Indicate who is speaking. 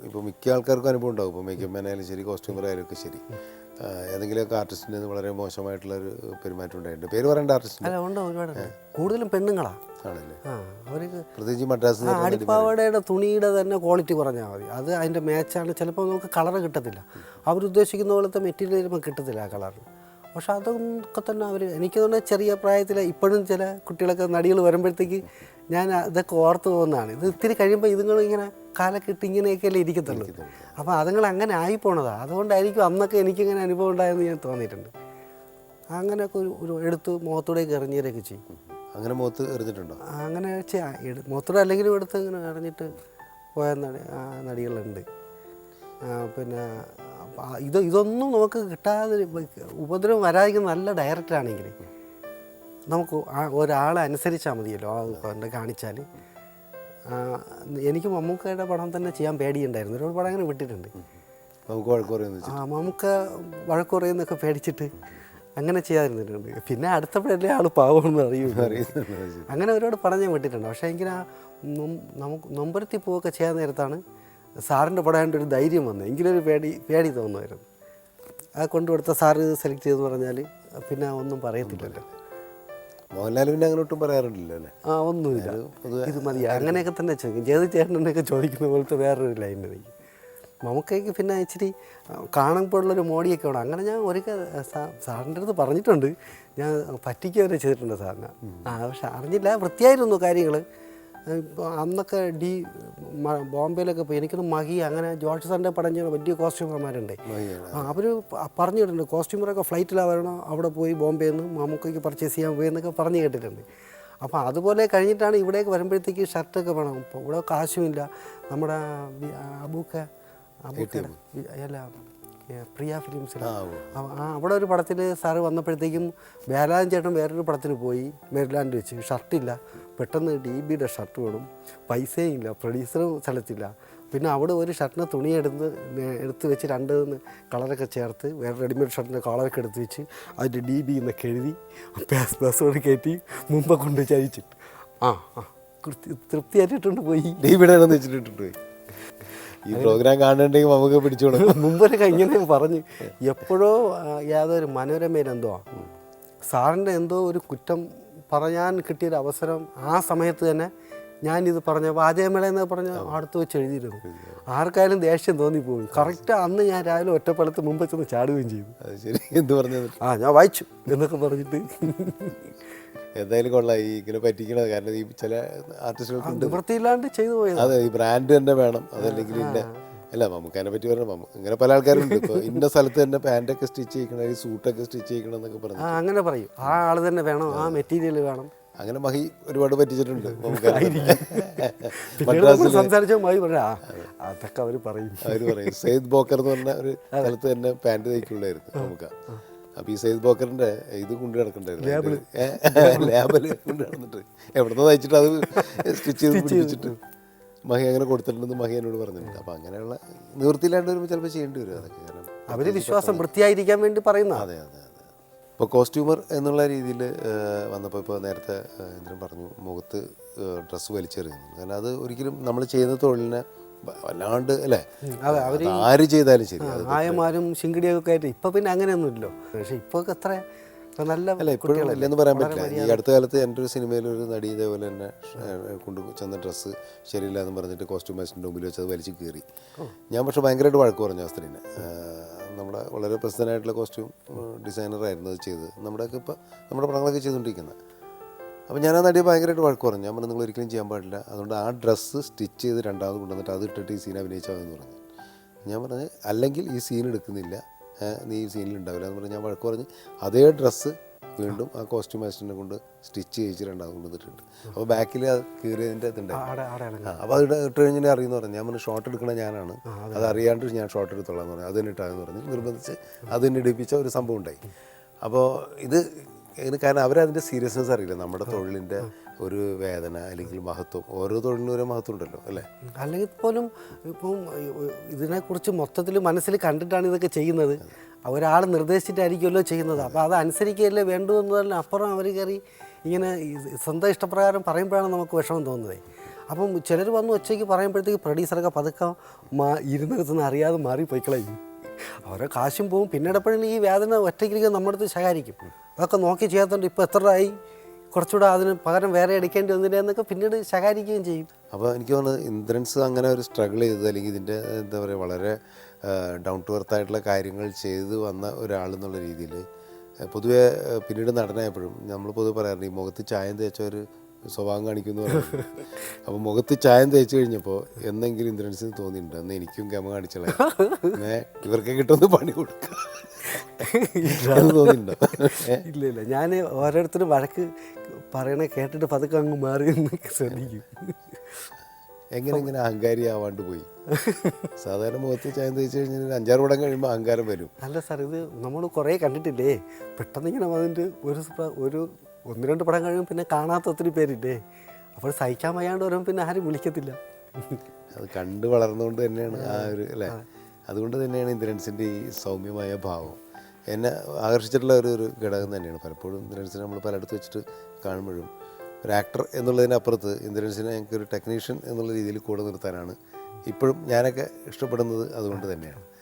Speaker 1: ഇപ്പോൾ മിക്ക ആൾക്കാർക്കും അനുഭവം ഉണ്ടാകും. ഇപ്പോൾ മേക്കപ്പ് മാനായാലും ശരി, കോസ്റ്റ്യൂമർ ആയാലും ഒക്കെ ശരി, ഏതെങ്കിലുമൊക്കെ ആർട്ടിസ്റ്റിന് വളരെ മോശമായിട്ടുള്ളൊരു പെരുമാറ്റം ഉണ്ടായിട്ടുണ്ട്. പേര് പറയേണ്ട ആർട്ടിസ്റ്റിന്
Speaker 2: അല്ല ഉണ്ട്, ഒരുപാട് കൂടുതലും പെണ്ണുങ്ങളാണ്.
Speaker 1: ആണല്ലേ?
Speaker 2: അവർക്ക്
Speaker 1: പ്രത്യേകിച്ച് മദ്രാസ്
Speaker 2: അടിപ്പാവടയുടെ തുണിയുടെ തന്നെ ക്വാളിറ്റി പറഞ്ഞാൽ മതി, അത് അതിൻ്റെ മാച്ചാണ്. ചിലപ്പോൾ നമുക്ക് കളറ് കിട്ടത്തില്ല, അവരുദ്ദേശിക്കുന്ന പോലത്തെ മെറ്റീരിയൽ നമുക്ക് കിട്ടത്തില്ല ആ കളറിന്. പക്ഷെ അതൊക്കെ തന്നെ അവർ, എനിക്ക് തോന്നുന്നത് ചെറിയ പ്രായത്തിൽ ഇപ്പോഴും ചില കുട്ടികളൊക്കെ നടികൾ വരുമ്പോഴത്തേക്ക് ഞാൻ ഇതൊക്കെ ഓർത്ത് പോകുന്നതാണ്. ഇത് ഇത്തിരി കഴിയുമ്പോൾ ഇതുങ്ങളിങ്ങനെ കാലൊക്കെ ഇട്ട് ഇങ്ങനെയൊക്കെയല്ലേ ഇരിക്കത്തുള്ളൂ. അപ്പോൾ അതുങ്ങൾ അങ്ങനെ ആയിപ്പോണതാണ്. അതുകൊണ്ടായിരിക്കും അന്നൊക്കെ എനിക്കിങ്ങനെ അനുഭവം ഉണ്ടായെന്ന് ഞാൻ തോന്നിയിട്ടുണ്ട്. അങ്ങനെയൊക്കെ ഒരു എടുത്ത് മുഖത്തൂടെയൊക്കെ എറിഞ്ഞിരൊക്കെ ചെയ്യും.
Speaker 1: അങ്ങനെ മുഖത്ത് എറിഞ്ഞിട്ടുണ്ടോ?
Speaker 2: അങ്ങനെ മുഖത്തൂടെ അല്ലെങ്കിലും എടുത്ത് ഇങ്ങനെ എറിഞ്ഞിട്ട് പോയ നടികളുണ്ട്. പിന്നെ ഇതൊന്നും നമുക്ക് കിട്ടാതെ ഉപദ്രവം വരാതിരിക്കുന്ന നല്ല ഡയറക്ടറാണെങ്കിൽ നമുക്ക് ഒരാളെ അനുസരിച്ചാൽ മതിയല്ലോ. കൊണ്ട് കാണിച്ചാൽ എനിക്ക് മമ്മൂക്കയുടെ പടം തന്നെ ചെയ്യാൻ പേടിയുണ്ടായിരുന്നു. ഒരുപാട് പടം അങ്ങനെ വിട്ടിട്ടുണ്ട്. മമ്മൂക്ക വഴക്ക് പറയുന്നൊക്കെ പേടിച്ചിട്ട് അങ്ങനെ ചെയ്യാതിരുന്നിട്ടുണ്ട്. പിന്നെ അടുത്തപ്പോഴല്ലേ ആൾ പാവമെന്ന് അറിയുന്നത്. അങ്ങനെ ഒരുപാട് പടം ഞാൻ വിട്ടിട്ടുണ്ട്. പക്ഷേ എങ്കിൽ നമുക്ക് നൊമ്പരത്തി പോവൊക്കെ ചെയ്യാൻ നേരത്താണ് സാറിൻ്റെ പടമായിട്ട് ഒരു ധൈര്യം വന്നത്. എങ്കിലൊരു പേടി തോന്നുമായിരുന്നു. അത് കൊണ്ടുകൊടുത്ത സാറ് സെലക്ട് ചെയ്തെന്ന് പറഞ്ഞാൽ പിന്നെ ഒന്നും പറയത്തില്ലല്ലോ.
Speaker 1: മോഹൻലാൽ പിന്നെ അങ്ങനെ ഒട്ടും പറയാറുണ്ടല്ലോ അല്ലേ?
Speaker 2: ഒന്നുമില്ല, ഇത് മതി അങ്ങനെയൊക്കെ തന്നെ ചോദിക്കും. ജേതി ചേട്ടനൊക്കെ ചോദിക്കുന്ന പോലത്തെ വേറൊരു ലൈൻ എനിക്ക്. മമ്മൂക്കയ്ക്ക് പിന്നെ ഇച്ചിരി കാണുമ്പോഴുള്ളൊരു മോടിയൊക്കെ വേണം. അങ്ങനെ ഞാൻ ഒരിക്കൽ സാറിൻ്റെ അടുത്ത് പറഞ്ഞിട്ടുണ്ട്, ഞാൻ പറ്റിക്കുകയൊക്കെ ചെയ്തിട്ടുണ്ട് സാറിന്. പക്ഷെ അറിഞ്ഞില്ല, വൃത്തിയായിരുന്നു കാര്യങ്ങൾ. ഇപ്പോൾ അന്നൊക്കെ ബോംബെയിലൊക്കെ പോയി എനിക്കൊന്ന് മഹി അങ്ങനെ ജോർജ് സാറിൻ്റെ പടം ചെയ്യുന്ന വലിയ കോസ്റ്റ്യൂമർമാരുണ്ട്. അവർ പറഞ്ഞിട്ടുണ്ട് കോസ്റ്റ്യൂമറൊക്കെ ഫ്ലൈറ്റിലാണ് വരണം, അവിടെ പോയി ബോംബെയിൽ നിന്ന് മമ്മൂക്കയ്ക്ക് പർച്ചേസ് ചെയ്യാൻ പോയി എന്നൊക്കെ പറഞ്ഞു കേട്ടിട്ടുണ്ട്. അപ്പോൾ അതുപോലെ കഴിഞ്ഞിട്ടാണ് ഇവിടേക്ക് വരുമ്പോഴത്തേക്ക് ഷർട്ടൊക്കെ വേണം. ഇപ്പോൾ ഇവിടെ കാശുമില്ല. നമ്മുടെ അബൂക്ക അല്ല പ്രിയ ഫിലിംസിൽ അവിടെ ഒരു പടത്തിൽ സാറ് വന്നപ്പോഴത്തേക്കും വേലാൻ ചേട്ടൻ വേറൊരു പടത്തിന് പോയി മെരിലാൻഡ് വെച്ച്, ഷർട്ടില്ല. പെട്ടെന്ന് DBയുടെ ഷർട്ട് വേണം, പൈസയും ഇല്ല, പ്രൊഡ്യൂസറും സ്ഥലത്തില്ല. പിന്നെ അവിടെ ഒരു ഷർട്ടിന് തുണി എടുത്ത് വെച്ച് 2 കളറൊക്കെ ചേർത്ത് വേറെ റെഡിമെയ്ഡ് ഷർട്ടിൻ്റെ കളറൊക്കെ എടുത്ത് വെച്ച് അതിൻ്റെ DB എന്നൊക്കെ എഴുതി ബസ്സോട് കയറ്റി മുമ്പ് കൊണ്ട് ചരിച്ചിട്ട് തൃപ്തിയായിട്ടിട്ടുണ്ട് പോയി.
Speaker 1: DBയുടെ വെച്ചിട്ടുണ്ട് പോയി. ഈ പ്രോഗ്രാം കാണുന്നുണ്ടെങ്കിൽ നമുക്ക് പിടിച്ചോളും.
Speaker 2: മുമ്പൊക്കെ ഇങ്ങനെ പറഞ്ഞ് എപ്പോഴോ യാതൊരു മനോരമയിലെന്തോ സാറിൻ്റെ എന്തോ ഒരു കുറ്റം പറയാൻ കിട്ടിയൊരു അവസരം ആ സമയത്ത് തന്നെ ഞാനിത് പറഞ്ഞ വാചകമേള എന്ന് പറഞ്ഞ് അടുത്ത് വെച്ച് എഴുതിയിരുന്നു. ആർക്കായാലും ദേഷ്യം തോന്നിപ്പോയി. കറക്റ്റ് അന്ന് ഞാൻ രാവിലെ ഒറ്റപ്പാലത്ത് മുമ്പ് ചെന്ന് ചാടുകയും ചെയ്തു.
Speaker 1: ശരി, എന്ത് പറഞ്ഞത്?
Speaker 2: ഞാൻ വായിച്ചു എന്നൊക്കെ പറഞ്ഞിട്ട്.
Speaker 1: എന്തായാലും കൊള്ളാം ഈ ഇങ്ങനെ പറ്റിക്കണത്. കാരണം ഈ ചില ആർട്ടിസ്റ്റുകൾക്ക്
Speaker 2: വൃത്തിയില്ലാണ്ട് ചെയ്തു പോയത്.
Speaker 1: അതെ, ഈ ബ്രാൻഡ് തന്നെ വേണം, അതല്ലെങ്കിൽ ഇന്ന അല്ല. നമുക്ക് അതിനെ പറ്റി പറഞ്ഞാൽ ഇങ്ങനെ പല ആൾക്കാരുണ്ട്. ഇപ്പോൾ ഇന്ന സ്ഥലത്ത് തന്നെ പാൻറ്റൊക്കെ സ്റ്റിച്ച് ചെയ്യിക്കണം, ഈ സൂട്ടൊക്കെ സ്റ്റിച്ച് ചെയ്യിക്കണം എന്നൊക്കെ പറഞ്ഞു
Speaker 2: അങ്ങനെ പറയും. ആ ആൾ തന്നെ വേണം, ആ മെറ്റീരിയൽ വേണം.
Speaker 1: അങ്ങനെ മഹി ഒരുപാട് പറ്റിച്ചിട്ടുണ്ട്.
Speaker 2: സംസാരിച്ച മഹി പറയാ അതൊക്കെ അവർ പറയും.
Speaker 1: സെയ്ദ് ബോക്കർ എന്ന് പറഞ്ഞ ഒരു സ്ഥലത്ത് തന്നെ പാൻറ്റ് തയ്ക്കുള്ളായിരുന്നു നമുക്ക്. അപ്പോൾ ഈ സെയ്ദ് ബോക്കറിൻ്റെ ഇത് കൊണ്ട് കിടക്കണ്ടായിരുന്നു, ലേബൽ കൊണ്ട് കിടന്നിട്ട് എവിടുന്ന് തയ്ച്ചിട്ട് അത് സ്റ്റിച്ച് ചെയ്ത് പിടിപ്പിച്ചിട്ട് മഹി അങ്ങനെ കൊടുത്തിട്ടുണ്ടെന്ന് മഹി എന്നോട് പറഞ്ഞിട്ടുണ്ട്. അപ്പോൾ അങ്ങനെയുള്ള നിവൃത്തിയില്ലാണ്ട് വരുമ്പോൾ ചിലപ്പോൾ ചെയ്യേണ്ടി വരും അതൊക്കെ. കാരണം
Speaker 2: അവർ വിശ്വാസം വൃത്തിയായിരിക്കാൻ വേണ്ടി പറയുന്ന.
Speaker 1: അതെ അതെ അതെ. ഇപ്പോൾ കോസ്റ്റ്യൂമർ എന്നുള്ള രീതിയിൽ വന്നപ്പോൾ ഇപ്പോൾ നേരത്തെ എന്തിനും പറഞ്ഞു മുഖത്ത് ഡ്രസ്സ് വലിച്ചെറിയുന്നു. കാരണം അത് ഒരിക്കലും നമ്മൾ ചെയ്യുന്ന തൊഴിലിനെ വല്ലാണ്ട് അല്ലേ, ആര് ചെയ്താലും ശരി,
Speaker 2: ആയമാരും ശിങ്കിടിയൊക്കെ ആയിട്ട് ഇപ്പം പിന്നെ അങ്ങനെയൊന്നുമില്ലല്ലോ. പക്ഷേ ഇപ്പോൾ എത്ര നല്ല
Speaker 1: അല്ല ഇപ്പോഴും ഇല്ലെന്ന് പറയാൻ പറ്റില്ല. ഈ അടുത്ത കാലത്ത് എൻ്റെ ഒരു സിനിമയിലൊരു നടി ഇതേപോലെ തന്നെ കൊണ്ടു ചെന്ന ഡ്രസ്സ് ശരിയില്ല എന്ന് പറഞ്ഞിട്ട് കോസ്റ്റ്യൂമേഴ്സിൻ്റെ മുമ്പിൽ വെച്ച് അത് വലിച്ച് കയറി. ഞാൻ പക്ഷേ ഭയങ്കരമായിട്ട് വഴക്ക് പറഞ്ഞു ആ സ്ത്രീനെ. നമ്മുടെ വളരെ പ്രസിദ്ധനായിട്ടുള്ള കോസ്റ്റ്യൂം ഡിസൈനറായിരുന്നു അത് ചെയ്തത്, നമ്മുടെ പടങ്ങളൊക്കെ ചെയ്തുകൊണ്ടിരിക്കുന്നത്. അപ്പോൾ ഞാൻ ആ നടിയെ ഭയങ്കരമായിട്ട് വഴക്ക് പറഞ്ഞു. ഞാൻ പറഞ്ഞു നിങ്ങൾ ഒരിക്കലും ചെയ്യാൻ പാടില്ല, അതുകൊണ്ട് ആ ഡ്രസ്സ് സ്റ്റിച്ച് ചെയ്ത് രണ്ടാമത് കൊണ്ടുവന്നിട്ട് അത് ഇട്ടിട്ട് ഈ സീൻ അഭിനയിച്ചാമെന്ന് പറഞ്ഞു. ഞാൻ പറഞ്ഞു അല്ലെങ്കിൽ ഈ സീൻ എടുക്കുന്നില്ല, നീ ഈ സീനിൽ ഉണ്ടാവില്ല എന്ന് പറഞ്ഞ് ഞാൻ വഴക്ക് പറഞ്ഞ് അതേ ഡ്രസ്സ് വീണ്ടും ആ കോസ്റ്റ്യൂം മാസ്റ്ററിനെ കൊണ്ട് സ്റ്റിച്ച് ചെയ്യിച്ച് രണ്ടാമത് കൊണ്ടുവന്നിട്ടുണ്ട്. അപ്പോൾ ബാക്കിൽ അത് കീറിയതിൻ്റെ ഇതുണ്ടായിരുന്നു. അപ്പോൾ അത് ഇട്ട് കഴിഞ്ഞാൽ അറിയുമെന്ന് പറഞ്ഞു. ഞാൻ പറഞ്ഞു ഷോട്ട് എടുക്കണ ഞാനാണ്, അത് അറിയാണ്ട് ഞാൻ ഷോട്ട് എടുത്തോളാം എന്ന് പറഞ്ഞു. അത് തന്നെ ഇട്ടാന്ന് പറഞ്ഞ് നിർബന്ധിച്ച് അത് തന്നെ ഇടിപ്പിച്ച ഒരു സംഭവം ഉണ്ടായി. അപ്പോൾ ഇതിന് കാരണം അവരതിൻ്റെ സീരിയസ്നെസ് അറിയില്ല. നമ്മുടെ തൊഴിലിൻ്റെ ഒരു വേദന അല്ലെങ്കിൽ മഹത്വം, ഓരോ തൊഴിലിനും ഓരോ മഹത്വം ഉണ്ടല്ലോ അല്ലേ.
Speaker 2: അല്ലെങ്കിൽ പോലും ഇപ്പം ഇതിനെക്കുറിച്ച് മൊത്തത്തിൽ മനസ്സിൽ കണ്ടിട്ടാണ് ഇതൊക്കെ ചെയ്യുന്നത്. ഒരാൾ നിർദ്ദേശിച്ചിട്ടായിരിക്കുമല്ലോ ചെയ്യുന്നത്. അപ്പോൾ അത് അനുസരിക്കുകയല്ലേ വേണ്ടു എന്നതിന് അപ്പുറം അവർ കയറി ഇങ്ങനെ സ്വന്തം ഇഷ്ടപ്രകാരം പറയുമ്പോഴാണ് നമുക്ക് വിഷമം തോന്നുന്നത്. അപ്പം ചിലർ വന്ന് ഒച്ചയ്ക്ക് പറയുമ്പോഴത്തേക്ക് പ്രൊഡ്യൂസറൊക്കെ പതുക്കെ ഇരുന്നിടത്തുനിന്ന് അറിയാതെ മാറി പോയിക്കളയും. അവരെ കാശും പോവും. പിന്നീട് എപ്പോഴും ഈ വേദന ഒറ്റയ്ക്ക് നമ്മുടെ അടുത്ത് ശകാരിക്കും. അതൊക്കെ നോക്കി ചെയ്യാത്തതുകൊണ്ട് ഇപ്പോൾ എത്ര രൂപയായി, കുറച്ചുകൂടെ അതിന് പകരം വേറെ എടുക്കേണ്ടി വന്നില്ല എന്നൊക്കെ പിന്നീട് ശകാരിക്കുകയും ചെയ്യും.
Speaker 1: അപ്പോൾ എനിക്ക് തോന്നുന്നു ഇന്ദ്രൻസ് അങ്ങനെ ഒരു സ്ട്രഗിൾ ചെയ്തത്, അല്ലെങ്കിൽ ഇതിൻ്റെ എന്താ പറയുക, വളരെ ഡൗൺ ടു എർത്ത് ആയിട്ടുള്ള കാര്യങ്ങൾ ചെയ്ത് വന്ന ഒരാളെന്നുള്ള രീതിയിൽ പൊതുവെ പിന്നീട് നടനായപ്പോഴും നമ്മൾ പൊതുവെ പറയാറുണ്ട് ഈ മുഖത്ത് ചായം തേച്ച ഒരു സ്വഭാവം കാണിക്കുന്നു പറയുന്നത്. അപ്പോൾ മുഖത്ത് ചായം തേച്ച് കഴിഞ്ഞപ്പോൾ എന്നെങ്കിലും ഇന്ദ്രൻസിന് തോന്നിയിട്ടുണ്ട് അന്ന് എനിക്കും ഗമ കാണിച്ചളെ ഇവർക്ക് കിട്ടുമെന്ന് പണി കൊടുക്കുക തോന്നിയിട്ടുണ്ടോ?
Speaker 2: ഇല്ല ഇല്ല, ഞാൻ ഓരോരുത്തരും വഴക്ക് പറയണേ കേട്ടിട്ട് പതുക്കെ അങ്ങ് മാറി എന്ന് ശ്രദ്ധിക്കും.
Speaker 1: എങ്ങനെ അഹങ്കാരി ആവാണ്ട് പോയി? സാധാരണ മുഖത്ത് ചായം തേച്ച് കഴിഞ്ഞാൽ 5-6 പടം കഴിയുമ്പോൾ അഹങ്കാരം വരും.
Speaker 2: അല്ല സാർ, ഇത് നമ്മൾ കുറേ കണ്ടിട്ടില്ലേ, പെട്ടെന്ന് ഇങ്ങനെ വന്നിട്ട് ഒരു 1-2 പടം കഴിയുമ്പോൾ പിന്നെ കാണാത്ത ഒത്തിരി പേരില്ലേ, അപ്പോൾ സഹിക്കാൻ വയ്യാണ്ട് വരുമ്പോൾ പിന്നെ ആരും വിളിക്കത്തില്ല.
Speaker 1: അത് കണ്ട് വളർന്നുകൊണ്ട് തന്നെയാണ് ആ ഒരു അല്ലേ, അതുകൊണ്ട് തന്നെയാണ് ഇന്ദ്രൻസിൻ്റെ ഈ സൗമ്യമായ ഭാവം എന്നെ ആകർഷിച്ചിട്ടുള്ള ഒരു ഘടകം തന്നെയാണ്. പലപ്പോഴും ഇന്ദ്രൻസിനെ നമ്മൾ പലയിടത്ത് വെച്ചിട്ട് കാണുമ്പോഴും ഒരു ആക്ടർ എന്നുള്ളതിനപ്പുറത്ത് ഇന്ദ്രൻസിനെ ഞങ്ങൾക്കൊരു ടെക്നീഷ്യൻ എന്നുള്ള രീതിയിൽ കൂടെ നിർത്താനാണ് ഇപ്പോഴും ഞാനൊക്കെ ഇഷ്ടപ്പെടുന്നത്. അതുകൊണ്ട് തന്നെയാണ്.